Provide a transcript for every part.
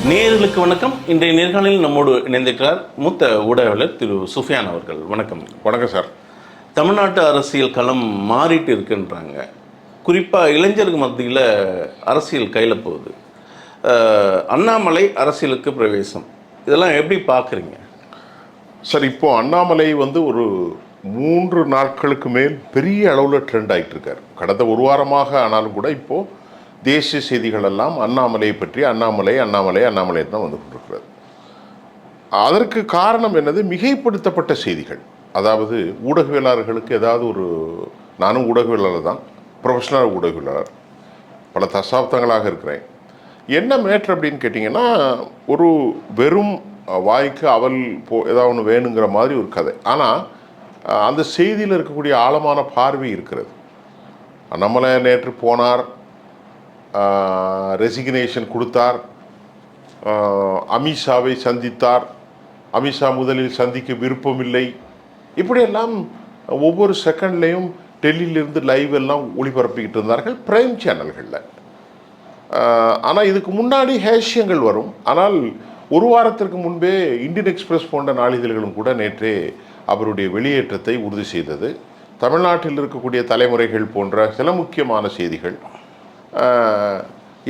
நேயர்களுக்கு வணக்கம். இன்றைய நேர்காணலில் நம்மோடு இணைந்திருக்கிறார் மூத்த ஊடகவியலாளர் திரு சுஃபியான் அவர்கள். வணக்கம். வணக்கம் சார். தமிழ்நாட்டு அரசியல் களம் மாறிட்டு இருக்குன்றாங்க. குறிப்பாக இளைஞருக்கு மத்தியில் அரசியல் கையில் போகுது. அண்ணாமலை அரசியலுக்கு பிரவேசம், இதெல்லாம் எப்படி பார்க்குறீங்க சார்? இப்போது அண்ணாமலை ஒரு 3 நாட்களுக்கு மேல் பெரிய அளவில் ட்ரெண்ட் ஆகிட்டு இருக்கார். கடந்த ஒரு வாரமாக ஆனாலும் கூட இப்போது தேசிய செய்திகள் எல்லாம் அண்ணாமலையை பற்றி அண்ணாமலை தான் வந்து கொண்டிருக்கிறது. அதற்கு காரணம் என்னது? மிகைப்படுத்தப்பட்ட செய்திகள். அதாவது ஊடகவியலாளர்களுக்கு ஏதாவது நானும் ஊடகவியலாளர் தான், ப்ரொஃபஷனல் ஊடகவியலாளர், பல தசாப்தங்களாக இருக்கிறேன். என்ன மேட்ரு அப்படின்னு கேட்டிங்கன்னா, ஒரு வெறும் வாய்க்கு அவல் ஏதாவது ஒன்று வேணுங்கிற மாதிரி ஒரு கதை. ஆனால் அந்த செய்தியில் இருக்கக்கூடிய ஆழமான பார்வை இருக்கிறது. அண்ணாமலை நேற்று போனார், ரெசிக்னேஷன் கொடுத்தார், அமித்ஷாவை சந்தித்தார், அமித்ஷா முதலில் சந்திக்க விருப்பமில்லை, இப்படியெல்லாம் ஒவ்வொரு செகண்ட்லேயும் டெல்லியிலிருந்து லைவ் எல்லாம் ஒளிபரப்பிக்கிட்டு இருந்தார்கள் பிரைம் சேனல்களில். ஆனால் இதுக்கு முன்னாடி ஹேஷியங்கள் வரும். ஆனால் ஒரு வாரத்திற்கு முன்பே இந்தியன் எக்ஸ்பிரஸ் போன்ற நாளிதழ்களும் கூட நேற்றே அவருடைய வெளியேற்றத்தை உறுதி செய்தது. தமிழ்நாட்டில் இருக்கக்கூடிய தலைமுறைகள் போன்ற சில முக்கியமான செய்திகள்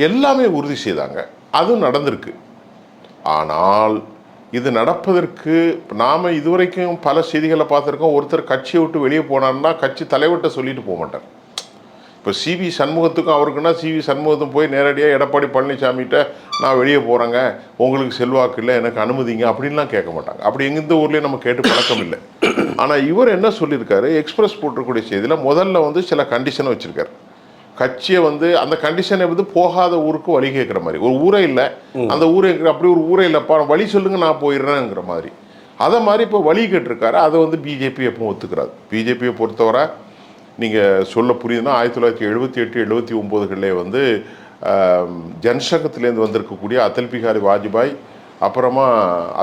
எல்லாமே உறுதி செய்தாங்க. அதுவும் நடந்திருக்கு. ஆனால் இது நடப்பதற்கு நாம் இதுவரைக்கும் பல செய்திகளை பார்த்துருக்கோம். ஒருத்தர் கட்சியை விட்டு வெளியே போனார்னா கட்சி தலைவர்கிட்ட சொல்லிட்டு போக மாட்டார். இப்போ சிவி சண்முகத்துக்கும் அவருக்குன்னா சிவி சண்முகத்தும் போய் நேரடியாக எடப்பாடி பழனிசாமிகிட்ட நான் வெளியே போகிறேங்க, உங்களுக்கு செல்வாக்கு இல்லை, எனக்கு அனுமதிங்க அப்படின்லாம் கேட்க மாட்டாங்க. அப்படி எந்த ஊர்லேயும் நம்ம கேட்டு பழக்கம் இல்லை. ஆனால் இவர் என்ன சொல்லியிருக்காரு, எக்ஸ்பிரஸ் போட்டிருக்கக்கூடிய செய்தியில் முதல்ல சில கண்டிஷனை வச்சுருக்காரு. கட்சியை அந்த கண்டிஷனை போகாத ஊருக்கு வழி கேட்குற மாதிரி. ஒரு ஊரே இல்லை, அந்த ஊரே அப்படி ஒரு ஊரே இல்லைப்பா, வழி சொல்லுங்க நான் போயிடுறேங்கிற மாதிரி. அதை மாதிரி இப்போ வழி கேட்டிருக்காரு. அதை பிஜேபி எப்பவும் ஒத்துக்கிறாது. பிஜேபியை பொறுத்தவரை நீங்கள் சொல்ல புரியுதுன்னா 1978, 79களிலே ஜன்சங்கத்திலேருந்து வந்திருக்கக்கூடிய அடல் பிஹாரி வாஜ்பாய், அப்புறமா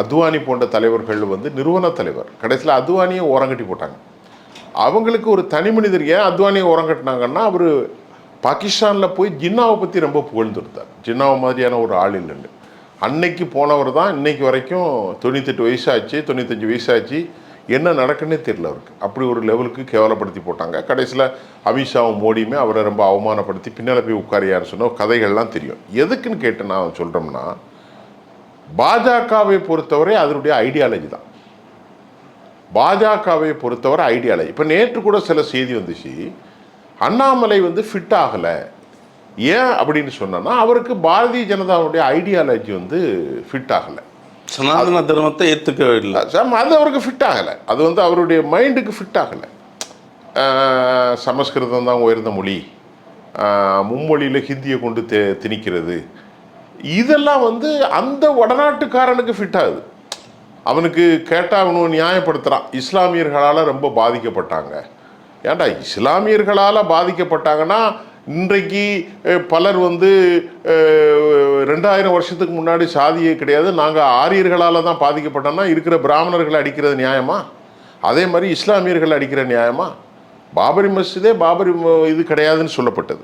அத்வானி போன்ற தலைவர்கள் நிறுவன தலைவர், கடைசியில் அத்வானியை ஓரங்கட்டி போட்டாங்க. அவங்களுக்கு ஒரு தனி மனிதர் ஏன் அத்வானியை ஓரங்கட்டினாங்கன்னா, அவர் பாகிஸ்தானில் போய் ஜின்னாவை பற்றி ரொம்ப புகழ்ந்துருந்தார். ஜின்னாவை மாதிரியான ஒரு ஆள் இல்லைன்னு. அன்னைக்கு போனவர் தான் இன்னைக்கு வரைக்கும் 98 வயசாச்சு, 95 வயசாச்சு, என்ன நடக்குன்னே தெரியல அவருக்கு. அப்படி ஒரு லெவலுக்கு கேவலப்படுத்தி போட்டாங்க. கடைசியில் அமித்ஷாவும் மோடியுமே அவரை ரொம்ப அவமானப்படுத்தி பின்னால் போய் உட்காரியான்னு சொன்ன கதைகள்லாம் தெரியும். எதுக்குன்னு கேட்டு நான் சொல்கிறோம்னா, பாஜகவை பொறுத்தவரை அதனுடைய ஐடியாலஜி தான். பாஜகவை பொறுத்தவரை ஐடியாலஜி. இப்போ நேற்று கூட சில செய்தி வந்துச்சு, அண்ணாமலை ஃபிட் ஆகலை. ஏன் அப்படின்னு சொன்னா, அவருக்கு பாரதிய ஜனதாவுடைய ஐடியாலஜி ஃபிட் ஆகலை, சனாதன தர்மத்தை ஏற்றுக்கவில்லை, அது அவருக்கு ஃபிட் ஆகலை, அது அவருடைய மைண்டுக்கு ஃபிட் ஆகலை. சமஸ்கிருதம் தான் உயர்ந்த மொழி, மும்மொழியில் ஹிந்தியை கொண்டு திணிக்கிறது, இதெல்லாம் அந்த வடநாட்டுக்காரனுக்கு ஃபிட் ஆகுது. அவனுக்கு கேட்டால் அவனு நியாயப்படுத்துகிறான், இஸ்லாமியர்களால் ரொம்ப பாதிக்கப்பட்டாங்க. ஏன்டா இஸ்லாமியர்களால் பாதிக்கப்பட்டாங்கன்னா, இன்றைக்கு பலர் 2000 வருஷத்துக்கு முன்னாடி சாதியே கிடையாது, நாங்கள் ஆரியர்களால் தான் பாதிக்கப்பட்டோம்னா இருக்கிற பிராமணர்களை அடிக்கிறது நியாயமா? அதே மாதிரி இஸ்லாமியர்கள் அடிக்கிற நியாயமா? பாபரி மஸ்ஜிதே பாபரி இது கிடையாதுன்னு சொல்லப்பட்டது.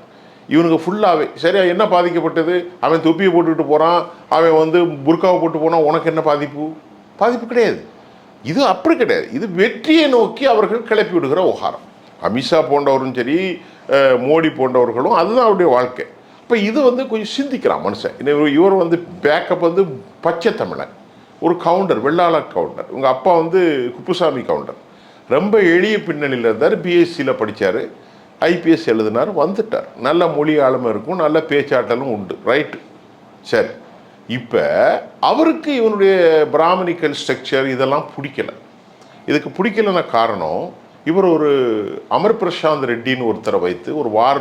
இவனுக்கு ஃபுல்லாகவே சரியா என்ன பாதிக்கப்பட்டது? அவன் தொப்பியை போட்டுக்கிட்டு போகிறான், அவன் புர்காவை போட்டு போனால் உனக்கு என்ன பாதிப்பு கிடையாது. இது அப்படி கிடையாது. இது வெற்றியை நோக்கி அவர்கள் கிளப்பி விடுகிற விவகாரம். அமித்ஷா போன்றவரும் சரி, மோடி போன்றவர்களும் அதுதான் அவருடைய வாழ்க்கை. இப்போ இது கொஞ்சம் சிந்திக்கிறான் மனுஷன். இவர் பேக்கப் பச்சை தமிழன், ஒரு கவுண்டர், வெள்ளாள கவுண்டர். உங்கள் அப்பா குப்புசாமி கவுண்டர், ரொம்ப எளிய பின்னணியில் இருந்தார், பிஎஸ்சியில் படித்தார், ஐபிஎஸ் எழுதினார், வந்துட்டார். நல்ல மொழி ஆளுமை இருக்கும், நல்ல பேச்சாட்டலும் உண்டு, ரைட்டு, சரி. இப்போ அவருக்கு இவனுடைய பிராமணிக்கல் ஸ்ட்ரக்சர் இதெல்லாம் பிடிக்கலை. இதுக்கு பிடிக்கலைன்னா காரணம், இவர் ஒரு அமர் பிரசாந்த் ரெட்டின்னு ஒருத்தரை வைத்து ஒரு வார்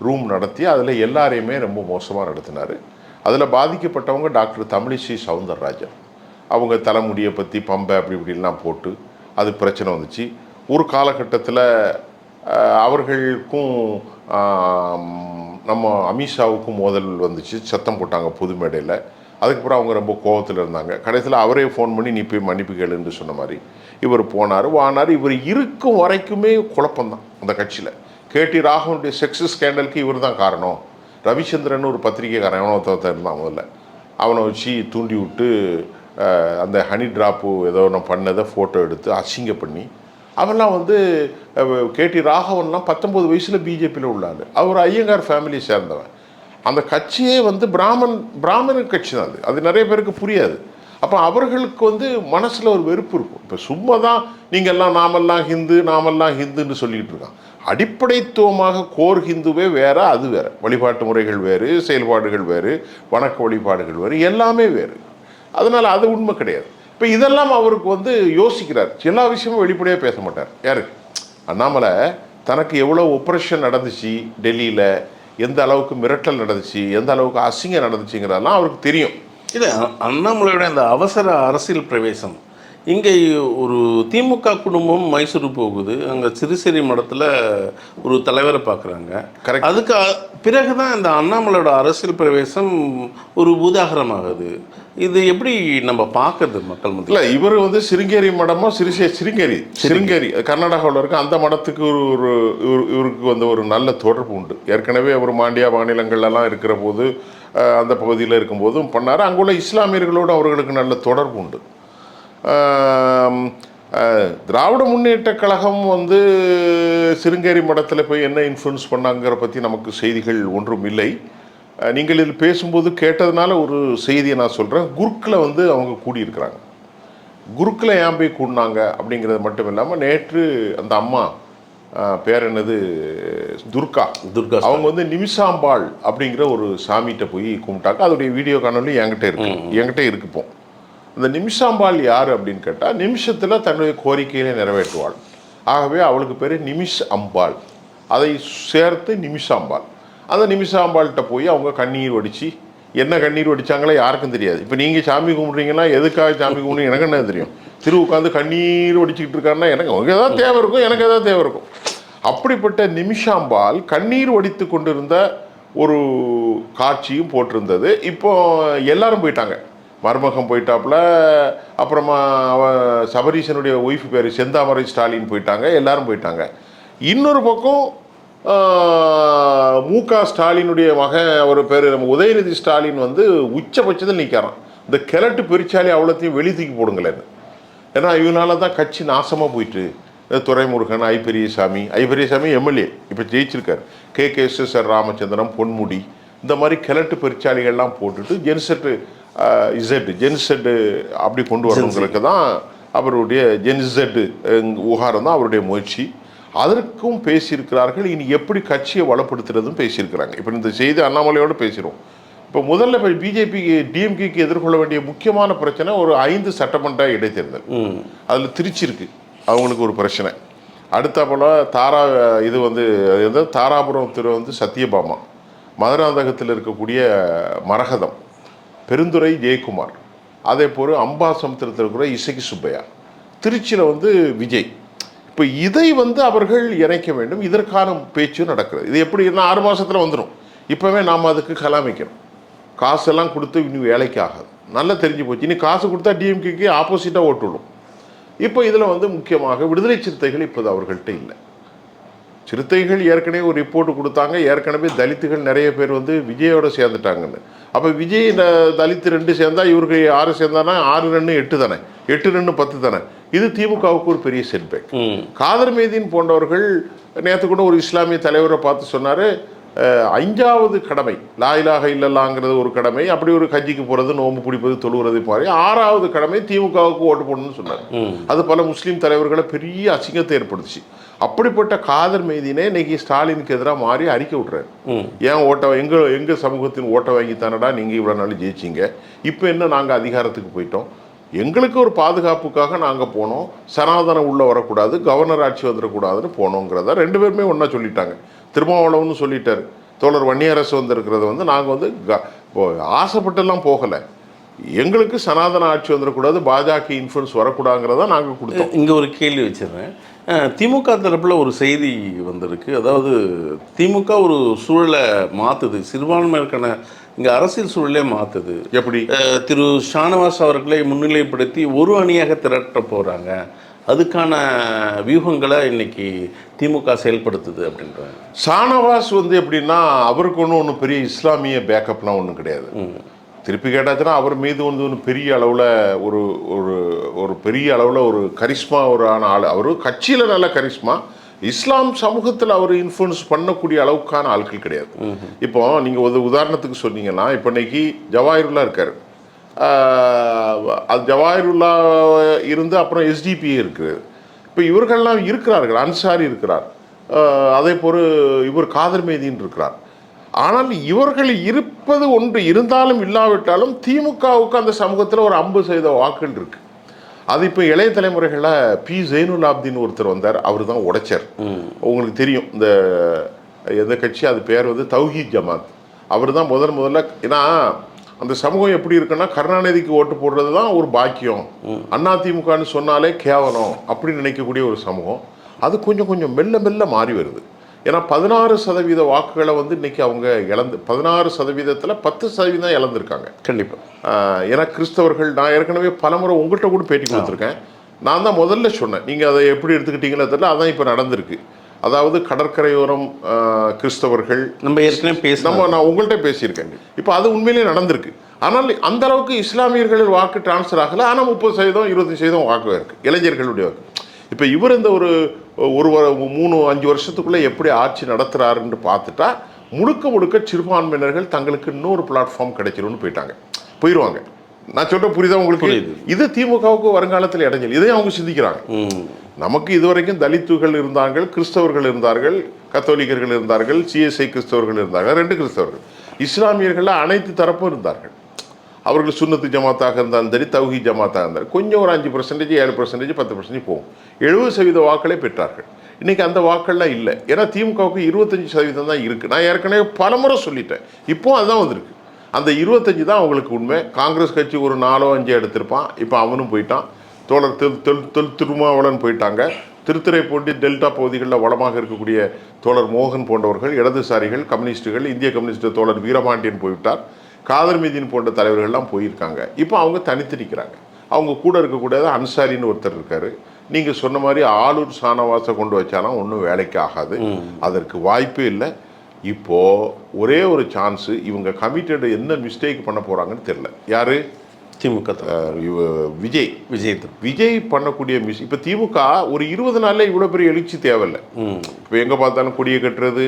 ரூம் நடத்தி அதில் எல்லாரையுமே ரொம்ப மோசமாக நடத்தினார். அதில் பாதிக்கப்பட்டவங்க டாக்டர் தமிழிசை சவுந்தரராஜன். அவங்க தலைமுடியை பற்றி பம்பை அப்படி இப்படிலாம் போட்டு அது பிரச்சனை வந்துச்சு. ஒரு காலகட்டத்தில் அவர்களுக்கும் நம்ம அமித்ஷாவுக்கும் மோதல் வந்துச்சு, சத்தம் போட்டாங்க பொது மேடையில். அதுக்கப்புறம் அவங்க ரொம்ப கோபத்தில் இருந்தாங்க. கடைசியில் அவரே ஃபோன் பண்ணி நீ போய் மன்னிப்பு கேளுன்னு சொன்ன மாதிரி இவர் போனார், வானார். இவர் இருக்கும் வரைக்குமே குழப்பம்தான் அந்த கட்சியில். கேடி ராகவனுடைய செக்ஸ் ஸ்கேண்டலுக்கு இவர் தான் காரணம். ரவிச்சந்திரன் ஒரு பத்திரிகைக்காரன் எவனோ இருந்தான் முதல்ல, அவனை வச்சு தூண்டி விட்டு அந்த ஹனி ட்ராப்பு ஏதோ நான் பண்ணதை ஃபோட்டோ எடுத்து அசிங்க பண்ணி அவெல்லாம் வந்து கேடி ராகவன்லாம் 19 வயசில் பிஜேபியில் உள்ளாள். அவர் ஐயங்கார் ஃபேமிலியை சேர்ந்தவன். அந்த கட்சியே வந்து பிராமண கட்சி தான். அது நிறைய பேருக்கு புரியாது. அப்போ அவர்களுக்கு வந்து மனசில் ஒரு வெறுப்பு இருக்கும். இப்போ சும்மா தான் நீங்கள்லாம் நாமெல்லாம் ஹிந்துன்னு சொல்லிக்கிட்டு இருக்கான். அடிப்படைத்துவமாக கோர் ஹிந்துவே வேறு, அது வேறு. வழிபாட்டு முறைகள் வேறு, செயல்பாடுகள் வேறு, வணக்க வழிபாடுகள் வேறு, எல்லாமே வேறு. அதனால் அது உண்மை கிடையாது. இப்போ இதெல்லாம் அவருக்கு வந்து யோசிக்கிறார். எல்லா விஷயமும் வெளிப்படையாக பேச மாட்டார். யார் அண்ணாமலை தனக்கு எவ்வளோ ஒப்ரேஷன் நடந்துச்சு டெல்லியில், எந்த அளவுக்கு மிரட்டல் நடந்துச்சு, எந்த அளவுக்கு அசிங்கம் நடந்துச்சுங்கிறதெல்லாம் அவருக்கு தெரியும். இல்லை, அண்ணாமலையோட அந்த அவசர அரசியல் பிரவேசம் இங்கே ஒரு திமுக குடும்பம் மைசூர் போகுது, அங்கே சிறுசேரி மடத்தில் ஒரு தலைவரை பார்க்குறாங்க. அதுக்கு பிறகுதான் இந்த அண்ணாமலையோட அரசியல் பிரவேசம் ஒரு பூதாகரமாகுது. இது எப்படி நம்ம பார்க்கறது மக்கள் மத்தியில்? இல்லை, இவர் வந்து சிருங்கேரி மடமோ சிருங்கேரி கர்நாடகாவில் இருக்க அந்த மடத்துக்கு இவருக்கு வந்து ஒரு நல்ல தொடர்பு உண்டு. ஏற்கனவே அவர் மாண்டியா மாநிலங்கள்லாம் இருக்கிற போது அந்த பகுதியில் இருக்கும்போதும் பண்ணார். அங்குள்ள இஸ்லாமியர்களோடு அவர்களுக்கு நல்ல தொடர்பு உண்டு. திராவிட முன்னேற்ற கழகம் வந்து சிருங்கேரி மடத்தில் போய் என்ன இன்ஃப்ளூயன்ஸ் பண்ணாங்கிற பற்றி நமக்கு செய்திகள் ஒன்றும் இல்லை. நீங்கள் இதில் பேசும்போது கேட்டதுனால ஒரு செய்தியை நான் சொல்கிறேன். குருக்கில் வந்து அவங்க கூடியிருக்கிறாங்க. குருக்கில் ஏன் போய் கூடினாங்க அப்படிங்கிறது மட்டும் இல்லாமல் நேற்று அந்த அம்மா பேர் என்னது துர்கா அவங்க வந்து நிமிஷாம்பாள் அப்படிங்கிற ஒரு சாமிகிட்ட போய் கும்பிட்டாங்க. அதோடைய வீடியோ காணொலி என்கிட்ட இருக்குப்போம். அந்த நிமிஷாம்பாள் யார் அப்படின்னு கேட்டால், நிமிஷத்தில் தன்னுடைய கோரிக்கையிலே நிறைவேற்றுவாள். ஆகவே அவளுக்கு பேர் நிமிஷ் அம்பாள். அதை சேர்த்து நிமிஷாம்பாள். அந்த நிமிஷாம்பாள்கிட்ட போய் அவங்க கண்ணீர் வடித்து, என்ன கண்ணீர் வடித்தாங்களே யாருக்கும் தெரியாது. இப்போ நீங்கள் சாமி கும்பிட்றீங்கன்னா எதுக்காக சாமி கும்பிட்றீங்க எனக்கு என்ன தெரியும். உட்காந்து கண்ணீர் வடிச்சுக்கிட்டு இருக்காருன்னா எனக்கு அவங்க எதாவது தேவை இருக்கும், எனக்கு எதாவது தேவை இருக்கும். அப்படிப்பட்ட நிமிஷாம்பாள் கண்ணீர் வடித்து கொண்டிருந்த ஒரு காட்சியும் போட்டிருந்தது. இப்போ எல்லாரும் போயிட்டாங்க. மருமகம் போயிட்டாப்புல, அப்புறமா சபரீசனுடைய ஒய்ஃப் பேர் செந்தாமரை ஸ்டாலின் போயிட்டாங்க, எல்லாரும் போயிட்டாங்க. இன்னொரு பக்கம் மு.க. ஸ்டாலினுடைய மகன் அவர் பேர் நம்ம உதயநிதி ஸ்டாலின் வந்து உச்சபட்சத்தில் நிற்கிறான். இந்த கிழட்டு பெருச்சாலி அவ்வளோத்தையும் வெளி தூக்கி போடுங்களேன்னு. ஏன்னா இவனால தான் கட்சி நாசமாக போயிட்டு. துரைமுருகன், ஐபெரியசாமி எம்எல்ஏ இப்போ ஜெயிச்சிருக்கார். கே.எஸ்.எஸ்.ஆர். ராமச்சந்திரன், பொன்முடி, இந்த மாதிரி கிழட்டு பெருச்சாலிகள்லாம் போட்டுட்டு ஜென்செட்டு அப்படி கொண்டு வரவங்களுக்கு தான் அவருடைய ஜென்செட்டு உகாரம் தான் அவருடைய முயற்சி. அதற்கும் பேசியிருக்கிறார்கள். இனி எப்படி கட்சியை வளப்படுத்துறதும் பேசியிருக்கிறாங்க. இப்போ இந்த செய்தி அண்ணாமலையோடு பேசிடுவோம். இப்போ முதல்ல இப்போ பிஜேபி டிஎம்கேக்கு எதிர்கொள்ள வேண்டிய முக்கியமான பிரச்சனை ஒரு 5 சட்டமன்ற இடைத்தேர்தல். அதில் திருச்சி இருக்குது, அவங்களுக்கு ஒரு பிரச்சனை. அடுத்த இது வந்து தாராபுரம் வந்து சத்யபாமா, மதுராந்தகத்தில் இருக்கக்கூடிய மரகதம், பெருந்துறை ஜெயக்குமார், அதே போல் அம்பாசமுத்திரத்தில் இருக்கிற இசக்கி சுப்பையா, திருச்சியில் வந்து விஜய். இப்போ இதை வந்து அவர்கள் இணைக்க வேண்டும். இதற்கான பேச்சு நடக்கிறது. இது எப்படி 6 மாதத்தில் வந்துடும். இப்போவே நாம் அதுக்கு கலாமிக்கணும். காசெல்லாம் கொடுத்து இன்னும் வேலைக்கு ஆகாது. நல்லா தெரிஞ்சு போச்சு. இனி காசு கொடுத்தா டிஎம்கேக்கு ஆப்போசிட்டாக ஓட்டு விடும். இப்போ இதில் வந்து முக்கியமாக விடுதலை சிறுத்தைகள் இப்போது அவர்கள்ட்ட இல்லை. சிறுத்தைகள் ஏற்கனவே ஒரு ரிப்போர்ட் கொடுத்தாங்க. ஏற்கனவே தலித்துகள் நிறைய பேர் வந்து விஜயோட சேர்ந்துட்டாங்கன்னு. அப்போ விஜய் தலித்து 2 சேர்ந்தா இவருக்கு 6 சேர்ந்தானா 6 ரன்னு 8 தானே, 8 ரன்னு 10 தானே. இது திமுகவுக்கு ஒரு பெரிய செட்பேக். காதர் மீதீன் போன்றவர்கள் நேற்று கூட ஒரு இஸ்லாமிய தலைவரை பார்த்து சொன்னார், 5வது கடமை லா இலாஹ இல்லல்லாங்கிறது ஒரு கடமை, அப்படி ஒரு கட்சிக்கு போகிறது, நோம்பு பிடிப்பது, தொழுகிறது மாதிரி 6வது கடமை திமுகவுக்கு ஓட்டு போடணும்னு சொன்னார். அது பல முஸ்லீம் தலைவர்களை பெரிய அசிங்கத்தை ஏற்படுத்துச்சு. அப்படிப்பட்ட காதர் மீதீனே இன்னைக்கு ஸ்டாலினுக்கு எதிராக மாறி அறிக்கை விட்றாரு. ஏன் எங்கள் சமூகத்தின் ஓட்டை வாங்கித்தானடா நீங்கள் இவ்வளோ நாள் ஜெயிச்சிங்க, இப்போ என்ன நாங்கள் அதிகாரத்துக்கு போயிட்டோம், எங்களுக்கு ஒரு பாதுகாப்புக்காக நாங்கள் போனோம், சனாதனம் உள்ளே வரக்கூடாது, கவர்னர் ஆட்சி வந்துடக்கூடாதுன்னு போனோங்கிறத 2 பேருமே ஒன்றா சொல்லிட்டாங்க. திருமாவளவன்னு சொல்லிட்டார். தோழர் வன்னியரசு வந்திருக்கிறது வந்து நாங்கள் வந்து ஆசைப்பட்டெல்லாம் போகலை, எங்களுக்கு சனாதன ஆட்சி வந்துடக்கூடாது, பாஜக இன்ஃப்ளூயன்ஸ் வரக்கூடாதுங்கிறத நாங்கள் கொடுத்தோம். இங்கே ஒரு கேள்வி வச்சிடுறேன். திமுக தரப்பில் ஒரு செய்தி வந்திருக்கு. அதாவது திமுக ஒரு சூழலை மாற்றுது, சிறுபான்மையினருக்கான இங்கே அரசியல் சூழலே மாற்றுது. எப்படி? திரு ஷானவாஸ் அவர்களை முன்னிலைப்படுத்தி ஒரு அணியாக திரட்ட போகிறாங்க, அதுக்கான வியூகங்களை இன்னைக்கு திமுக செயல்படுத்துது அப்படின்றாங்க. ஷானவாஸ் வந்து எப்படின்னா அவருக்கு ஒன்றும் பெரிய இஸ்லாமிய பேக்கப்லாம் ஒன்றும் கிடையாது. திருப்பி கேட்டாச்சுன்னா அவர் மீது வந்து பெரிய அளவில் ஒரு ஒரு ஒரு பெரிய அளவில் ஒரு கரிஷ்மா ஒரு ஆன ஆள். அவர் கட்சியில் நல்ல கரிஷ்மா, இஸ்லாம் சமூகத்தில் அவர் இன்ஃப்ளூயன்ஸ் பண்ணக்கூடிய அளவுக்கான ஆட்கள் கிடையாது. இப்போ நீங்கள் ஒரு உதாரணத்துக்கு சொன்னீங்கன்னா, இப்போ இன்னைக்கு ஜவாஹிருல்லா இருக்கார். அது ஜவாஹிருல்லா இருந்து அப்புறம் எஸ்டிபி இருக்குது. இப்போ இவர்கள்லாம் இருக்கிறார்கள். அன்சாரி இருக்கிறார், அதே போல் இவர் காதர் மேதின்னு இருக்கிறார். ஆனால் இவர்கள் இருப்பது ஒன்று இருந்தாலும் இல்லாவிட்டாலும் திமுகவுக்கு அந்த சமூகத்தில் ஒரு 50% வாக்குகள் இருக்கு. அது இப்போ இளைய தலைமுறைகளில் பி ஜெயினுல் ஆப்தீன் ஒருத்தர் வந்தார், அவர் தான் உடைச்சார். உங்களுக்கு தெரியும் இந்த எந்த கட்சி, அது பேர் வந்து தௌஹீத் ஜமாத். அவர் தான் முதல்ல, ஏன்னா அந்த சமூகம் எப்படி இருக்குன்னா, கருணாநிதிக்கு ஓட்டு போடுறது தான் ஒரு பாக்கியம், அதிமுகன்னு சொன்னாலே கேவலம் அப்படின்னு நினைக்கக்கூடிய ஒரு சமூகம். அது கொஞ்சம் கொஞ்சம் மெல்ல மெல்ல மாறி வருது. ஏன்னா 16% வாக்குகளை வந்து இன்னைக்கு அவங்க 16%த்தில் 10% இழந்திருக்காங்க. கண்டிப்பாக. ஏன்னா கிறிஸ்தவர்கள், நான் ஏற்கனவே பலமுறை உங்கள்கிட்ட கூட பேட்டி கொடுத்துருக்கேன். நான் தான் முதல்ல சொன்னேன், நீங்கள் அதை எப்படி எடுத்துக்கிட்டீங்களோ தெரியல, அதான் இப்போ நடந்திருக்கு. அதாவது கடற்கரையோரம் கிறிஸ்தவர்கள், நம்ம ஏற்கனவே நான் உங்கள்கிட்ட பேசியிருக்கேன். இப்போ அது உண்மையிலேயே நடந்திருக்கு. ஆனால் அந்த அளவுக்கு இஸ்லாமியர்கள் வாக்கு டிரான்ஸ்ஃபர் ஆகலை. ஆனால் 30%, 25% வாக்கு இருக்குது இளைஞர்களுடைய வாக்கு. இப்போ இவர் இந்த ஒரு 3-5 வருஷத்துக்குள்ளே எப்படி ஆட்சி நடத்துகிறாருன்னு பார்த்துட்டா, முழுக்க சிறுபான்மையினர்கள் தங்களுக்கு இன்னொரு பிளாட்ஃபார்ம் கிடைச்சிரும்னு போயிடுவாங்க. நான் சொல்ற புரியுதா உங்களுக்கு? இது திமுகவுக்கு வருங்காலத்தில் இடைஞ்சல். இதையும் அவங்க சிந்திக்கிறாங்க. நமக்கு இதுவரைக்கும் தலித்துகள் இருந்தார்கள், கிறிஸ்தவர்கள் இருந்தார்கள், கத்தோலிக்கர்கள் இருந்தார்கள், சிஎஸ்ஐ கிறிஸ்தவர்கள் இருந்தார்கள், 2 கிறிஸ்தவர்கள். இஸ்லாமியர்கள் அனைத்து தரப்பும் இருந்தார்கள். அவர்கள் சுன்னத்து ஜமாத்தாக இருந்தாலும் சரி, தௌஹீத் ஜமாத்தாக இருந்தாலும் கொஞ்சம் ஒரு 5%, 7%, 10% போகும். 70% வாக்களை பெற்றார்கள். இன்னைக்கு அந்த வாக்கள்லாம் இல்லை. ஏன்னா திமுகவுக்கு 25% தான் இருக்குது. நான் ஏற்கனவே பலமுறை சொல்லிட்டேன். இப்போ அதுதான் வந்திருக்கு. அந்த 25 தான் அவங்களுக்கு உண்மை. காங்கிரஸ் கட்சி ஒரு 4-5 எடுத்திருப்பான். இப்போ அவனும் போயிட்டான். தோழர் திருமாவளவன் போயிட்டாங்க. திருத்துறைப்பூண்டி டெல்டா பகுதிகளில் வளமாக இருக்கக்கூடிய தோழர் மோகன் போன்றவர்கள், இடதுசாரிகள், கம்யூனிஸ்டுகள், இந்திய கம்யூனிஸ்ட் தோழர் வீரபாண்டியன் போய்விட்டார். காதர் மீதின் போன்ற தலைவர்கள்லாம் போயிருக்காங்க. இப்போ அவங்க தனித்து நிற்கிறாங்க. அவங்க கூட இருக்கக்கூடாது அன்சாரின்னு ஒருத்தர் இருக்காரு. நீங்கள் சொன்ன மாதிரி ஆளூர் ஷானவாஸை கொண்டு வச்சாலும் ஒன்றும் வேலைக்கு ஆகாது. அதற்கு வாய்ப்பே இல்லை. இப்போது ஒரே ஒரு சான்ஸு, இவங்க கமிட்டட் என்ன மிஸ்டேக் பண்ண போகிறாங்கன்னு தெரியல. யார்? திமுக. விஜய் பண்ணக்கூடிய இப்போ திமுக ஒரு 20 நாளில் இவ்வளோ பெரிய எழுச்சி தேவையில்லை. இப்போ எங்கே பார்த்தாலும் கொடியை கட்டுறது,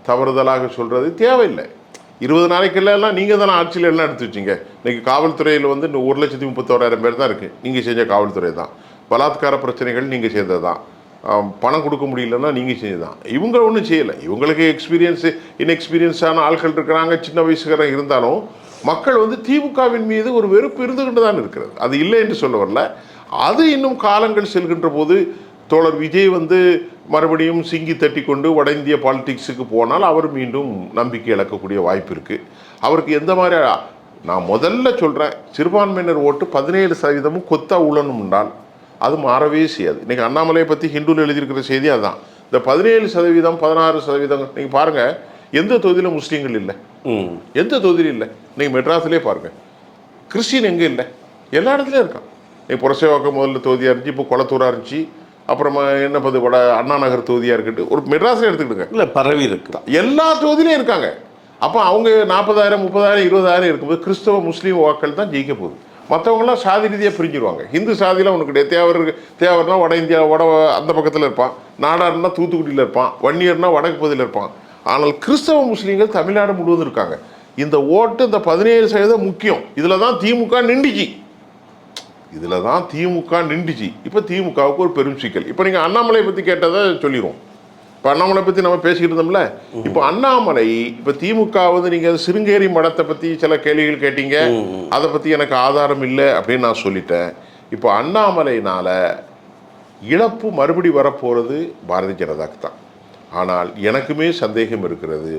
தவறுதலாக சொல்கிறது தேவையில்லை. 20 நாளைக்கெல்லாம் நீங்கள் தானே ஆட்சியில் எல்லாம் எடுத்து வச்சிங்க. இன்றைக்கி காவல்துறையில் வந்து 1,31,000 பேர் தான் இருக்குது. நீங்கள் செஞ்ச காவல்துறை தான். பலாத்கார பிரச்சனைகள் நீங்கள் செய்தது தான். பணம் கொடுக்க முடியலன்னா நீங்கள் செஞ்சது தான். இவங்க ஒன்றும் செய்யலை. இவங்களுக்கு இன்எக்ஸ்பீரியன்ஸான ஆட்கள் இருக்கிறாங்க, சின்ன வயசுக்காரங்க இருந்தாலும் மக்கள் வந்து திமுகவின் மீது ஒரு வெறுப்பு இருந்துகிட்டு தான் இருக்கிறது. அது இல்லை என்று சொல்ல வரல. அது இன்னும் காலங்கள் செல்கின்ற போது தோழர் விஜய் வந்து மறுபடியும் சிங்கி தட்டி கொண்டு வட இந்திய பாலிடிக்ஸுக்கு போனால் அவர் மீண்டும் நம்பிக்கை இழக்கக்கூடிய வாய்ப்பு இருக்குது. அவருக்கு எந்த மாதிரி, நான் முதல்ல சொல்கிறேன், சிறுபான்மையினர் ஓட்டு 17% கொத்தா உழணும் என்றால் அது மாறவே செய்யாது. இன்றைக்கி அண்ணாமலையை பற்றி ஹிந்துவில் எழுதியிருக்கிற செய்தி அதுதான். இந்த 17%, 16% நீங்கள் பாருங்கள், எந்த தொகுதியிலும் முஸ்லீம்கள் இல்லை, எந்த தொகுதியிலும் இல்லை. நீங்கள் மெட்ராஸ்லேயே பாருங்கள், கிறிஸ்டின் எங்கே இல்லை, எல்லா இடத்துலையும் இருக்கான். நீங்கள் புரசேவாக்கம் முதல்ல தொகுதியாக இருந்துச்சு, இப்போ குளத்தூராக இருந்துச்சு, அப்புறமா என்ன பது வட அண்ணா நகர் தொகுதியாக இருக்கட்டும், ஒரு மெட்ராஸில் எடுத்துக்கிடுங்க, இல்லை பரவி இருக்கு, எல்லா தொகுதியிலையும் இருக்காங்க. அப்போ அவங்க 40,000, 30,000, 20,000 இருக்கும்போது கிறிஸ்தவ முஸ்லீம் வாக்கள் தான் ஜெயிக்க போகுது. மற்றவங்களாம் சாதி ரீதியாக பிரிஞ்சிருவாங்க. ஹிந்து சாதியெலாம் ஒன்று கிடையாது. தேவர்னா வட இந்தியா அந்த பக்கத்தில் இருப்பான், நாடார்னா தூத்துக்குடியில் இருப்பான், வன்னியர்னா வடக்கு பகுதியில் இருப்பான். ஆனால் கிறிஸ்தவ முஸ்லீம்கள் தமிழ்நாடு முழுவதும் இருக்காங்க. இந்த ஓட்டு, இந்த 17% முக்கியம். இதில் தான் திமுக நின்றுச்சு. இப்போ திமுகவுக்கு ஒரு பெரும் சிக்கல். இப்போ நீங்கள் அண்ணாமலை பற்றி கேட்டதை சொல்லிடுவோம். இப்போ அண்ணாமலை பற்றி நம்ம பேசிக்கிட்டு இருந்தோம்ல, இப்போ அண்ணாமலை, இப்போ திமுக வந்து நீங்கள் சிருங்கேரி மடத்தை பற்றி சில கேள்விகள் கேட்டீங்க, அதை பற்றி எனக்கு ஆதாரம் இல்லை அப்படின்னு நான் சொல்லிட்டேன். இப்போ அண்ணாமலையினால் இழப்பு மறுபடி வரப்போகிறது பாரதிய ஜனதாக்கு தான். ஆனால் எனக்குமே சந்தேகம் இருக்கிறது,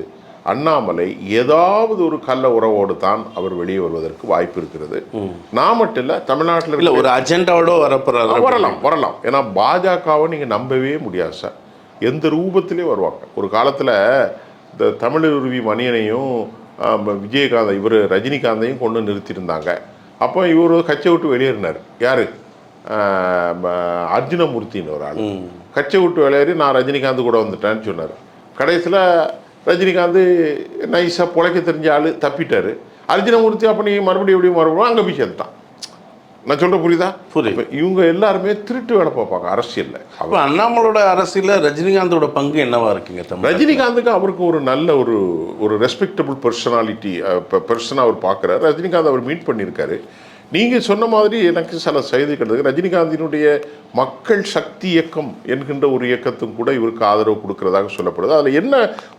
அண்ணாமலை ஏதாவது ஒரு கள்ள உறவோடு தான் அவர் வெளியே வருவதற்கு வாய்ப்பு இருக்கிறது. நான் மட்டும் இல்லை, தமிழ்நாட்டில் ஒரு அஜெண்டாவோட வரலாம். ஏன்னா பாஜகவை நீங்கள் நம்பவே முடியாது சார். எந்த ரூபத்திலே வருவாங்க. ஒரு காலத்தில் இந்த தமிழருவி மணியனையும் விஜயகாந்த் ரஜினிகாந்தையும் கொண்டு நிறுத்தியிருந்தாங்க. அப்போ இவர் கட்சியை விட்டு வெளியேறினார். யார்? அர்ஜுனமூர்த்தின்னு ஒரு ஆள் கட்சியை விட்டு வெளியேறி நான் ரஜினிகாந்த் கூட வந்துட்டேன்னு சொன்னார். கடைசியில் ரஜினிகாந்த் நைஸாக பிழைக்க தெரிஞ்ச ஆள் தப்பிட்டார். அர்ஜுனமூர்த்தி அப்போ நீ மறுபடியும் அங்கே போய் சேர்த்துட்டான். நான் சொல்ற புரியுதா? புரியுது. இவங்க எல்லாருமே திருட்டு வேலை பார்ப்பாங்க அரசியல்ல. அப்போ அண்ணாமலோட அரசியல ரஜினிகாந்தோட பங்கு என்னவா இருக்குங்க? ரஜினிகாந்துக்கு அவருக்கு ஒரு நல்ல ஒரு ரெஸ்பெக்டபிள் பர்சனாலிட்டி பர்சனாக அவர் பார்க்குறாரு. ரஜினிகாந்த் அவர் மீட் பண்ணியிருக்காரு. நீங்கள் சொன்ன மாதிரி எனக்கு சில செய்திகள் ரஜினிகாந்தினுடைய மக்கள் சக்தி இயக்கம் என்கின்ற ஒரு இயக்கத்தும் கூட இவருக்கு ஆதரவு கொடுக்கறதாக சொல்லப்படுது. அதில் என்ன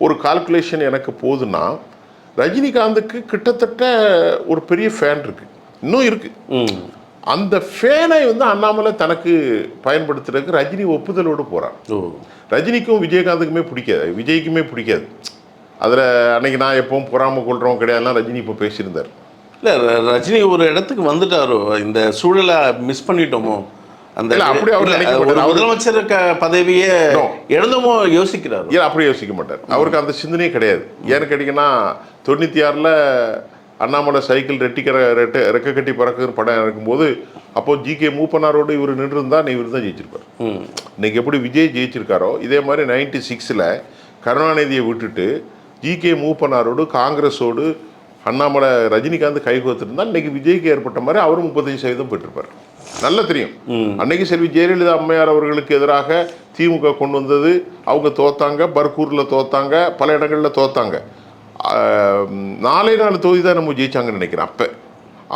ஒரு கால்குலேஷன் எனக்கு போகுதுன்னா, ரஜினிகாந்துக்கு கிட்டத்தட்ட ஒரு பெரிய ஃபேன் இருக்கு, இன்னும் இருக்கு. அந்த ஃபேனை வந்து அண்ணாமலை தனக்கு பயன்படுத்துறதுக்கு ரஜினி ஒப்புதலோடு போகிறார். ரஜினிக்கும் விஜயகாந்துக்குமே பிடிக்காது, விஜய்க்குமே பிடிக்காது. அதில் அன்னைக்கு நான் எப்பவும் பொறாம கொள்றோம் கிடையாதுலாம் ரஜினி இப்போ பேசியிருந்தார். இல்லை, ரஜினி ஒரு இடத்துக்கு வந்துட்டாரோ, இந்த சூழலை மிஸ் பண்ணிட்டோமோ, அந்த அப்படி அவர் முதலமைச்சர் பதவியே இழந்தோமோ யோசிக்கிறார். ஏன் அப்படி யோசிக்க மாட்டார், அவருக்கு அந்த சிந்தனையே கிடையாது. ஏன்னு கேட்டிங்கன்னா 96 அண்ணாமலை சைக்கிள் ரெக்க கட்டி பறக்குன்னு படம் இருக்கும்போது அப்போ ஜிகே மூப்பனாரோடு இவர் நின்றுருந்தா இவர் தான் ஜெயிச்சிருப்பார். இன்னைக்கு எப்படி விஜய் ஜெயிச்சிருக்காரோ இதே மாதிரி 96 கருணாநிதியை விட்டுட்டு ஜிகே மூப்பனாரோடு காங்கிரஸோடு அண்ணாமலை ரஜினிகாந்த் கைகோத்திருந்தா இன்னைக்கு விஜய்க்கு ஏற்பட்ட மாதிரி அவரும் 35% பெற்றிருப்பார். நல்லா தெரியும். அன்னைக்கு செல்வி ஜெயலலிதா அம்மையார் அவர்களுக்கு எதிராக திமுக கொண்டு வந்தது, அவங்க தோத்தாங்க, பர்கூரில் தோத்தாங்க, பல இடங்களில் தோத்தாங்க. 4 தொகுதி தான் நம்ம ஜெயிச்சாங்கன்னு நினைக்கிறேன் அப்போ.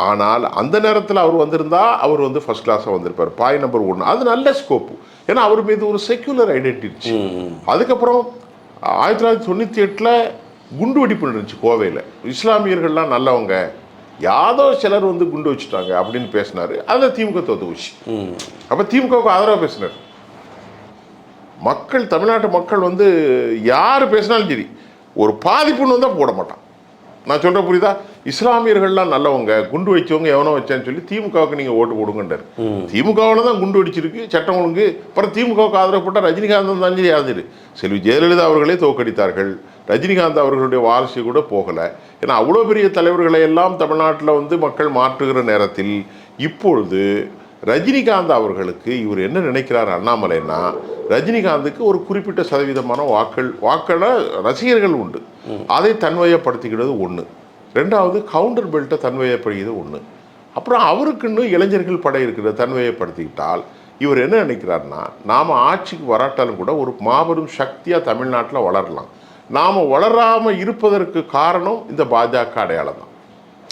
ஆனால் அந்த நேரத்தில் அவர் வந்திருந்தா அவர் வந்து ஃபர்ஸ்ட் கிளாஸாக வந்திருப்பார், பாய் நம்பர் 1. அது நல்ல ஸ்கோப்பு, ஏன்னா அவர் மீது ஒரு செக்யூலர் ஐடென்டிட்டி. அதுக்கப்புறம் 1998 குண்டு வெடிப்பு நடந்துச்சு கோவையில். இஸ்லாமியர்கள்லாம் நல்லவங்க, யாதோ சிலர் வந்து குண்டு வச்சுட்டாங்க அப்படின்னு பேசினாரு. அதில் திமுக தோத்து போச்சு. அப்போ திமுகவுக்கு ஆதரவாக பேசினார். மக்கள், தமிழ்நாட்டு மக்கள் வந்து யார் பேசினாலும் சரி ஒரு பாதிப்புன்னு வந்தால் போட மாட்டான். நான் சொல்ற புரியுதா? இஸ்லாமியர்கள்லாம் நல்லவங்க, குண்டு வச்சவங்க எவனோ வச்சான்னு சொல்லி திமுகவுக்கு நீங்கள் ஓட்டு போடுங்கன்றார். திமுகவில் தான் குண்டு வெடிச்சிருக்கு, சட்டம் ஒழுங்கு. அப்புறம் திமுகவுக்கு ஆதரவுப்பட்ட ரஜினிகாந்த் தான் யாரு? செல்வி ஜெயலலிதா அவர்களே தோக்கடித்தார்கள். ரஜினிகாந்த் அவர்களுடைய வாரிசு கூட போகலை. ஏன்னா அவ்வளோ பெரிய தலைவர்களை எல்லாம் தமிழ்நாட்டில் வந்து மக்கள் மாற்றுகிற நேரத்தில் இப்பொழுது ரஜினிகாந்த் அவர்களுக்கு இவர் என்ன நினைக்கிறார் அண்ணாமலைன்னா, ரஜினிகாந்துக்கு ஒரு குறிப்பிட்ட சதவீதமான வாக்கள ரசிகர்கள் உண்டு, அதை தன்வயப்படுத்திக்கிறது ஒன்று. ரெண்டாவது கவுண்டர் பெல்ட்டை தன்வயப்படுகிறது ஒன்று. அப்புறம் அவருக்குன்னு இளைஞர்கள் படை இருக்கிற தன்வயப்படுத்திக்கிட்டால் இவர் என்ன நினைக்கிறார்னா, நாம் ஆட்சிக்கு வராட்டாலும் கூட ஒரு மாபெரும் சக்தியாக தமிழ்நாட்டில் வளரலாம். நாம் வளராமல் இருப்பதற்கு காரணம் இந்த பாஜக அடையாளம் தான்.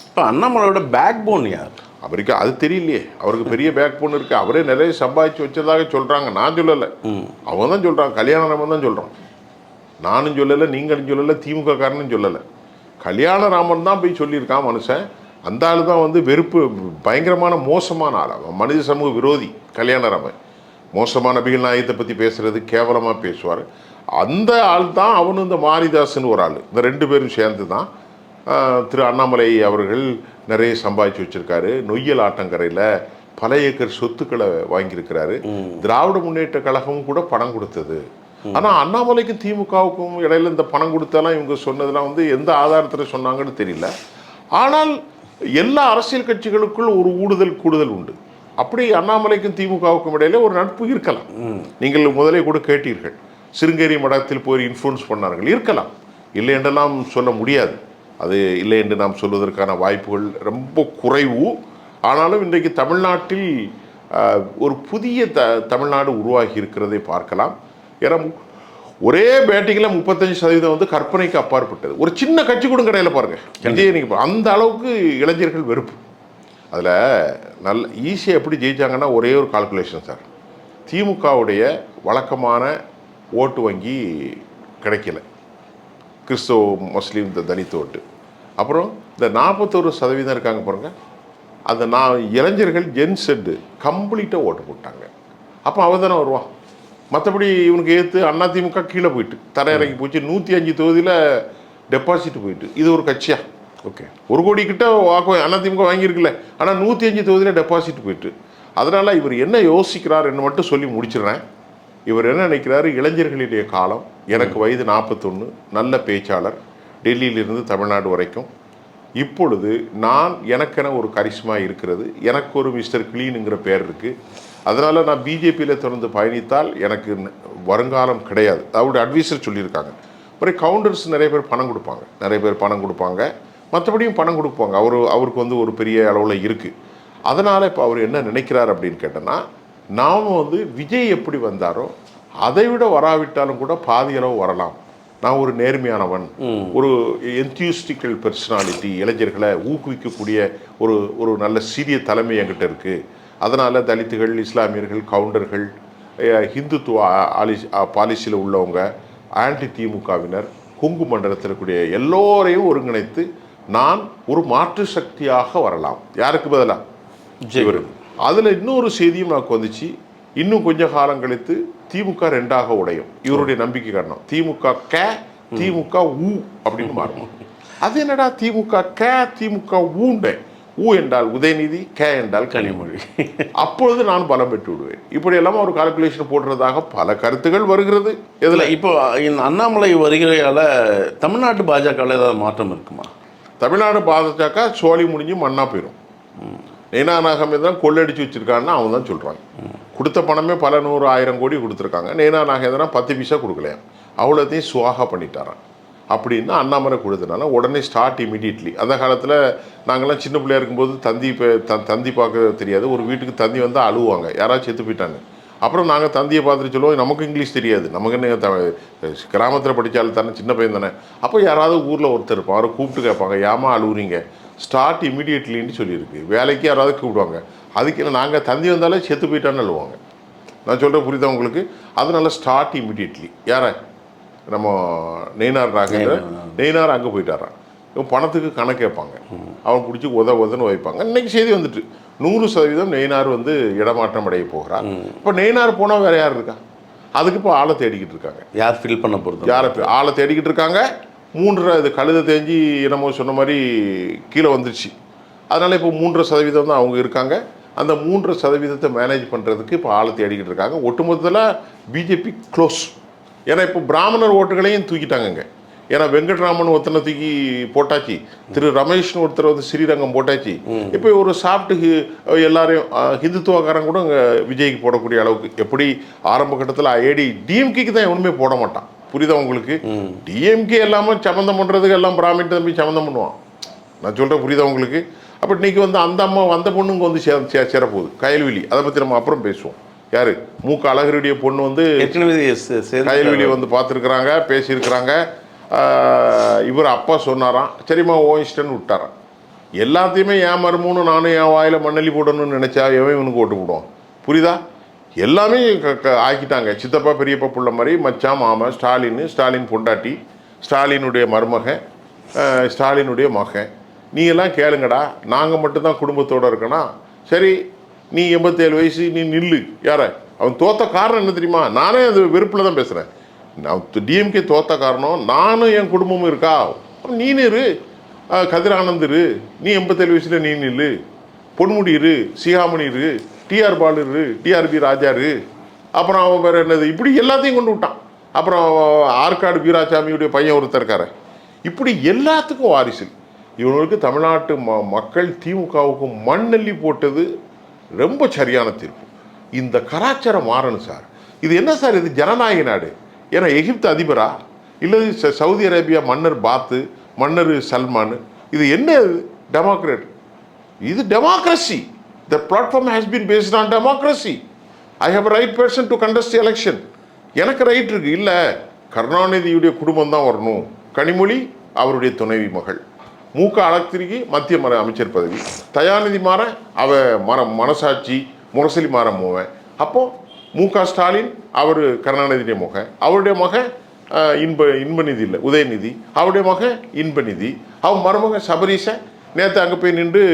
இப்போ அண்ணாமலையோட பேக் போன் யார்? அவருக்கு அது தெரியலையே. அவருக்கு பெரிய பேக் போன் இருக்கு, அவரே நிறைய சம்பாதிச்சு வச்சதாக சொல்றாங்க. நான் சொல்லலை, அவங்க தான் சொல்றாங்க. கல்யாணராமன் தான் சொல்றான், நானும் சொல்லலை, நீங்களும் சொல்லலை, திமுக காரனும் சொல்லலை. கல்யாணராமன் தான் போய் சொல்லியிருக்கான் மனுஷன். அந்த ஆள் தான் வந்து வெறுப்பு, பயங்கரமான மோசமான ஆள், மனித சமூக விரோதி கல்யாணராமன். மோசமான நபிகள் நாயகத்தை பற்றி பேசுறது, கேவலமாக பேசுவார். அந்த ஆள் தான் அவனு. இந்த மாரிதாஸ்ன்னு ஒரு ஆள், இந்த 2 பேரும் சேர்ந்து தான் திரு அண்ணாமலை அவர்கள் நிறைய சம்பாதிச்சு வச்சிருக்காரு. நொய்யல் ஆட்டங்கரையில் பல ஏக்கர் சொத்துக்களை வாங்கியிருக்கிறாரு. திராவிட முன்னேற்ற கழகமும் கூட பணம் கொடுத்தது. ஆனால் அண்ணாமலைக்கும் திமுகவுக்கும் இடையில இந்த பணம் கொடுத்தாலாம் இவங்க சொன்னதெல்லாம் வந்து எந்த ஆதாரத்தில் சொன்னாங்கன்னு தெரியல. ஆனால் எல்லா அரசியல் கட்சிகளுக்குள் ஒரு கூடுதல் உண்டு. அப்படி அண்ணாமலைக்கும் திமுகவுக்கும் இடையில ஒரு நட்பு இருக்கலாம். நீங்கள் முதலே கூட கேட்டீர்கள், சிருங்கேரி மடத்தில் போய் இன்ஃப்ளூயன்ஸ் பண்ணார்கள், இருக்கலாம். இல்லை என்றெல்லாம் சொல்ல முடியாது. அது இல்லை என்று நாம் சொல்வதற்கான வாய்ப்புகள் ரொம்ப குறைவு. ஆனாலும் இன்றைக்கு தமிழ்நாட்டில் ஒரு புதிய தமிழ்நாடு உருவாகி இருக்கிறதை பார்க்கலாம். ஏன்னா ஒரே பேட்டிங்கில் 35% வந்து கற்பனைக்கு அப்பாற்பட்டது. ஒரு சின்ன கட்சி கூட கிடையாது பாருங்க விஜய். நீங்கள் அந்த அளவுக்கு இளைஞர்கள் வெறுப்பு. அதில் நல்ல ஈஸியாக எப்படி ஜெயிச்சாங்கன்னா ஒரே ஒரு கால்குலேஷன் சார். திமுகவுடைய வழக்கமான ஓட்டு வங்கி கிடைக்கல, கிறிஸ்தவ முஸ்லீம் இந்த தலித் ஓட்டு. அப்புறம் இந்த 41% இருக்காங்க பாருங்க, அந்த இளைஞர்கள் ஜென்செட்டு கம்ப்ளீட்டாக ஓட்டு போட்டாங்க. அப்போ அவன் தானே வருவான். மற்றபடி இவனுக்கு ஏற்று அதிமுக கீழே போயிட்டு தரையிறங்கி போச்சு. 105 தொகுதியில் டெபாசிட் போயிட்டு. இது ஒரு கட்சியா? ஓகே, 1 கோடி கிட்ட அதிமுக வாங்கியிருக்குல்ல, ஆனால் 105 தொகுதியில் டெபாசிட் போயிட்டு. அதனால் இவர் என்ன யோசிக்கிறார் என்று மட்டும் சொல்லி முடிச்சிடுறேன். இவர் என்ன நினைக்கிறாரு, இளைஞர்களுடைய காலம், எனக்கு வயது 41, நல்ல பேச்சாளர், டெல்லியிலிருந்து தமிழ்நாடு வரைக்கும். இப்பொழுது எனக்கென ஒரு கரிஷ்மா இருக்கிறது, எனக்கு ஒரு மிஸ்டர் கிளீனுங்கிற பேர் இருக்குது. அதனால் நான் பிஜேபியில் தொடர்ந்து பயணித்தால் எனக்கு வருங்காலம் கிடையாது. அவருடைய அட்வைசர் சொல்லியிருக்காங்க. அப்புறம் கவுண்டர்ஸ் நிறைய பேர் பணம் கொடுப்பாங்க, மற்றபடியும் பணம் கொடுப்பாங்க. அவருக்கு வந்து ஒரு பெரிய அளவில் இருக்குது. அதனால் இப்போ அவர் என்ன நினைக்கிறார் அப்படின்னு கேட்டோன்னா, நாம் வந்து விஜய் எப்படி வந்தாரோ அதை விட வராவிட்டாலும் கூட பாதி அளவு வரலாம். நான் ஒரு நேர்மையானவன், ஒரு என்தியூஸ்டிக்கல் பர்சனாலிட்டி, இளைஞர்களை ஊக்குவிக்கக்கூடிய ஒரு நல்ல சீரிய தலைமை என்கிட்ட இருக்குது. அதனால் தலித்துகள், இஸ்லாமியர்கள், கவுண்டர்கள், ஹிந்துத்துவ பாலிசியில் உள்ளவங்க, ஆன்டி திமுகவினர், கொங்கு மண்டலத்தில் இருக்கக்கூடிய எல்லோரையும் ஒருங்கிணைத்து நான் ஒரு மாற்று சக்தியாக வரலாம். யாருக்கு பதிலாக இவர். அதில் இன்னொரு செய்தியும் எனக்கு வந்துச்சு. இன்னும் கொஞ்ச காலம் கழித்து திமுக ரெண்டாக உடையும். இவருடைய நம்பிக்கை காரணம் திமுக க திமுக ஊ அப்படின்னு மாறும். அது என்னடா திமுக க திமுக ஊண்ட, ஊ என்றால் உதயநிதி, க என்றால் கனிமொழி, அப்பொழுது நான் பலம் பெற்று விடுவேன். இப்படி எல்லாம் ஒரு கால்குலேஷன் போடுறதாக பல கருத்துகள் வருகிறது. இதில் இப்போ அண்ணாமலை வருகையால தமிழ்நாட்டு பாஜகவில் ஏதாவது மாற்றம் இருக்குமா? தமிழ்நாடு பாஜக சோழி முடிஞ்சு மண்ணா போயிடும். நைனா நாகமே தான் கொள்ளடிச்சு வச்சிருக்கான்னு அவன் தான் சொல்கிறாங்க. கொடுத்த பணமே பல 100 1000 கோடி கொடுத்துருக்காங்க. நைனா நாகேந்திரன் 10 பைசா கொடுக்கலையா, அவ்வளோத்தையும் சுவாகா பண்ணிட்டாரான் அப்படின்னு அண்ணாமலை கொடுத்தனால உடனே ஸ்டார்ட் இமீடியட்லி. அந்த காலத்தில் நாங்கள்லாம் சின்ன பிள்ளையா இருக்கும்போது தந்தி பார்க்க தெரியாது. ஒரு வீட்டுக்கு தந்தி வந்தால் அழுவாங்க, யாராச்சும் செத்து போயிட்டாங்க. அப்புறம் நாங்கள் தந்தியை பார்த்துட்டு சொல்லுவோம், நமக்கு இங்கிலீஷ் தெரியாது, நமக்கு என்ன கிராமத்தில் படித்தாலும் தானே, சின்ன பையன் தானே. அப்போ யாராவது ஊரில் ஒருத்தர் இருப்பான், அவரை கூப்பிட்டு கேட்பாங்க, ஏமா அழுவுறீங்க, ஸ்டார்ட் இமீடியட்லின்னு சொல்லியிருக்கு. வேலைக்கு யாராவது கூப்பிடுவாங்க, அதுக்கு என்ன நாங்கள் தந்தி வந்தாலே செத்து போயிட்டான்னு அழுவாங்க. நான் சொல்கிறேன் புரியுதா உங்களுக்கு? அதனால ஸ்டார்ட் இமீடியட்லி. யாரை? நம்ம நெய்னார் நாகேந்திரன். நெய்னார் அங்கே போயிட்டாரான். இவன் பணத்துக்கு கணக்கு கேட்பாங்க, அவன் பிடிச்சி உதன்னு வைப்பாங்க. இன்னைக்கு செய்தி வந்துட்டு 100% நெய்னார் வந்து இடமாற்றம் அடைய போகிறார். இப்போ நெய்னார் போனால் வேற யார் இருக்கா? அதுக்கு இப்போ ஆளை தேடிக்கிட்டு இருக்காங்க. யார் ஃபில் பண்ண போகிறது? யாரை ஆளை தேடிக்கிட்டு இருக்காங்க. 3.5 இது கழுதை தேஞ்சி என்னமோ சொன்ன மாதிரி கீழே வந்துருச்சு. அதனால் இப்போ 3.5% தான் அவங்க இருக்காங்க. அந்த 3% மேனேஜ் பண்ணுறதுக்கு இப்போ ஆளை தேடிக்கிட்டு இருக்காங்க. ஒட்டுமொத்தத்தில் பிஜேபி க்ளோஸ். ஏன்னா இப்போ பிராமணர் ஓட்டுகளையும் தூக்கிட்டாங்கங்க. ஏன்னா வெங்கட்ராமன் ஒருத்தனை தூக்கி போட்டாச்சு, திரு ரமேஷ்னு ஒருத்தர் வந்து ஸ்ரீரங்கம் போட்டாச்சு. இப்போ ஒரு சாப்பிட்டு எல்லாரையும் ஹிந்துத்துவக்காரன் கூட இங்கே விஜய்க்கு போடக்கூடிய அளவுக்கு. எப்படி ஆரம்ப கட்டத்தில் டிஎம்கேக்கு தான் எவனுமே போட மாட்டான். புரியுதா உங்களுக்கு? டிஎம்கே எல்லாமே சம்மந்தம் பண்ணுறதுக்கு எல்லாம் பிராமின் தம்பி சம்மந்தம் பண்ணுவான். நான் சொல்கிறேன் புரியுதா உங்களுக்கு? அப்போ இன்னைக்கு வந்து அந்த அம்மா வந்த பொண்ணுங்க வந்து சேரப்போகுது, கயல்விழி. அதை பற்றி நம்ம அப்புறம் பேசுவோம். யார்? மூக்க அழகருடைய பொண்ணு வந்து கயல்விழி வந்து பார்த்துருக்குறாங்க, பேசியிருக்கிறாங்க. இவர் அப்பா சொன்னாராம், சரிம்மா ஓ இஷ்டன்னு விட்டாரான். எல்லாத்தையுமே ஏன் மருமூன்னு நானும் என் வாயில் மண்ணெல்லி போடணும்னு நினச்சா எவன் இவனுக்கு ஓட்டு போடுவான்? புரியுதா? எல்லாமே ஆக்கிட்டாங்க. சித்தப்பா பெரியப்பா புள்ள மாதிரி மச்சான் மாமன் ஸ்டாலின் பொண்டாட்டி, ஸ்டாலினுடைய மருமகன், ஸ்டாலினுடைய மகன். நீ எல்லாம் கேளுங்கடா, நாங்கள் மட்டும்தான் குடும்பத்தோடு இருக்கனா? சரி, நீ 87 வயசு, நீ நில்லு. யார? அவன் தோத்த காரணம் என்ன தெரியுமா? நானே அது வெறுப்பில் தான் பேசுகிறேன். நான் டிஎம்கே தோத்த காரணம் நானும் என் குடும்பமும் இருக்கா. நீனு இரு, கதிர் ஆனந்த் இரு, நீ 87 வயசுல நீ நில்லு, பொன்முடி இரு, சிகாமணி இரு, டிஆர் பாலு இரு, டிஆர்பி ராஜா இரு, அப்புறம் அவன் வேற என்னது, இப்படி எல்லாத்தையும் கொண்டு விட்டான். அப்புறம் ஆற்காடு வீராசாமியுடைய பையன் ஒருத்தர் இருக்காரு. இப்படி எல்லாத்துக்கும் வாரிசு. இவனுக்கு தமிழ்நாட்டு மக்கள் திமுகவுக்கு மண்ணெல்லி போட்டது ரொம்ப சரியான தீர்ப்பு. இந்த கலாச்சாரம் மாறணும் சார். இது என்ன சார்? இது ஜனநாயக நாடு. ஏன்னா எகிப்து அதிபரா இல்லை சவுதி அரேபியா மன்னர் பாத்து, மன்னர் சல்மான், இது என்ன டெமோக்ரேட்? இது democracy. The platform has been based on democracy. I have a right person to contest the election. எனக்கு ரைட் இருக்கு. இல்லை, கருணாநிதியுடைய குடும்பம் தான் வரணும். கனிமொழி அவருடைய துணைவி மகள், மூக்க அழகிரிக்கு மத்திய அமைச்சர் பதவி, தயாநிதி மாறன் அவ மனசாட்சி முரசொலி மாறன் மூவன். அப்போ மூக ஸ்டாலின் அவர் கருணாநிதியுடைய மகன், அவருடைய மகன் இன்பநிதி இல்லை உதயநிதி, அவருடைய மகன் இன்பநிதி, அவன் மருமகன் சபரீசன். நேற்று அங்கே போய் நின்று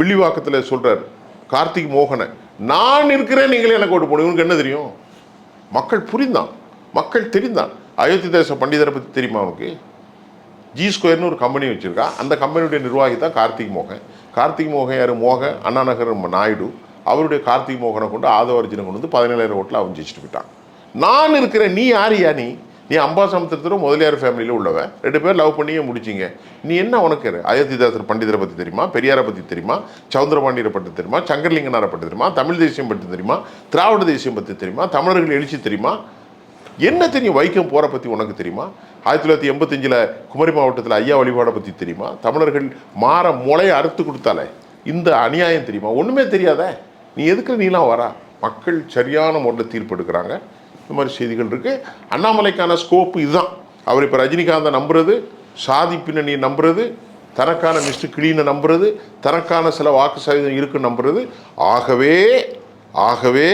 வில்லிவாக்கத்தில் சொல்கிறார் கார்த்திக் மோகனை, நான் இருக்கிறேன், நீங்களே எனக்கு ஓட்டு போடுங்க. இவனுக்கு என்ன தெரியும்? மக்கள் புரிந்தான், மக்கள் தெரிந்தான். அயோத்தி தேச பண்டிதரை பற்றி தெரியுமா அவனுக்கு? G2 ஒரு கம்பெனி வச்சுருக்கா. அந்த கம்பெனியுடைய நிர்வாகி தான் கார்த்திக் மோகன். கார்த்திக் மோகன் யார்? மோகன் அண்ணாநகர் நாயுடு. அவருடைய கார்த்திக் மோகனை கொண்டு ஆதவர்ஜனை கொண்டு வந்து 17,000 ஓட்டில் அவன் ஜெயிச்சுட்டு போயிட்டான். நான் இருக்கிறேன், நீ யாரியா? நீ அம்பாசமுத்திரத்தில் முதலியார் ஃபேமிலியில் உள்ளவன், 2 பேர் லவ் பண்ணியே முடிச்சிங்க. நீ என்ன உனக்கு? அயோத்திதாசர் பண்டிதரை பற்றி தெரியுமா? பெரியாரை பற்றி தெரியுமா? சவுந்தரபாண்டியரை பற்றி தெரியுமா? சங்கரலிங்கனாரை பற்றி தெரியுமா? தமிழ் தேசியம் பற்றி தெரியுமா? திராவிட தேசியம் பற்றி தெரியுமா? தமிழர்கள் எழுச்சி தெரியுமா? என்ன தெரியும்? வைக்கம் போரை பற்றி உனக்கு தெரியுமா? 1985 குமரி மாவட்டத்தில் ஐயா வழிபாடை பற்றி தெரியுமா? தமிழர்கள் மாற முளையை அறுத்து கொடுத்தாலே இந்த அநியாயம் தெரியுமா? ஒன்றுமே தெரியாத நீ எதுக்கு நீலாம் வரா? மக்கள் சரியான முறையில் தீர்ப்பு எடுக்கிறாங்க. இந்த மாதிரி செய்திகள் இருக்குது. அண்ணாமலைக்கான ஸ்கோப்பு இதுதான். அவர் இப்போ ரஜினிகாந்தை நம்புறது, சாதி பின்னணி நம்புறது, தனக்கான மிஸ்டர் கிளீனை நம்புறது, தனக்கான சில வாக்கு சதவீதம் இருக்குன்னு நம்புறது. ஆகவே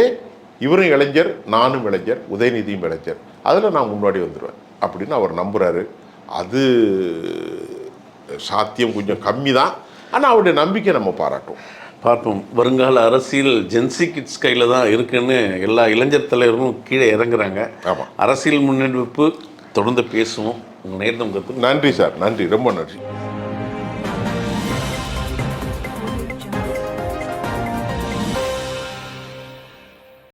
இவரும் இளைஞர், நானும் இளைஞர், உதயநிதியும் இளைஞர், அதில் நான் முன்னாடி வந்துடுவேன் அப்படின்னு அவர் நம்புகிறாரு. அது சாத்தியம் கொஞ்சம் கம்மி தான். ஆனால் அவருடைய நம்பிக்கை நம்ம பாராட்டும். பார்ப்போம். வருங்கால அரசியல் ஜென்சி கிட்ஸ் கையில் தான் இருக்குன்னு எல்லா இளைஞர் தலைவர்களும் கீழே இறங்குறாங்க. ஆமாம், அரசியல் முன்னெடுப்பு தொடர்ந்து பேசுவோம். உங்கள் நேரம் நன்றி சார், நன்றி, ரொம்ப நன்றி.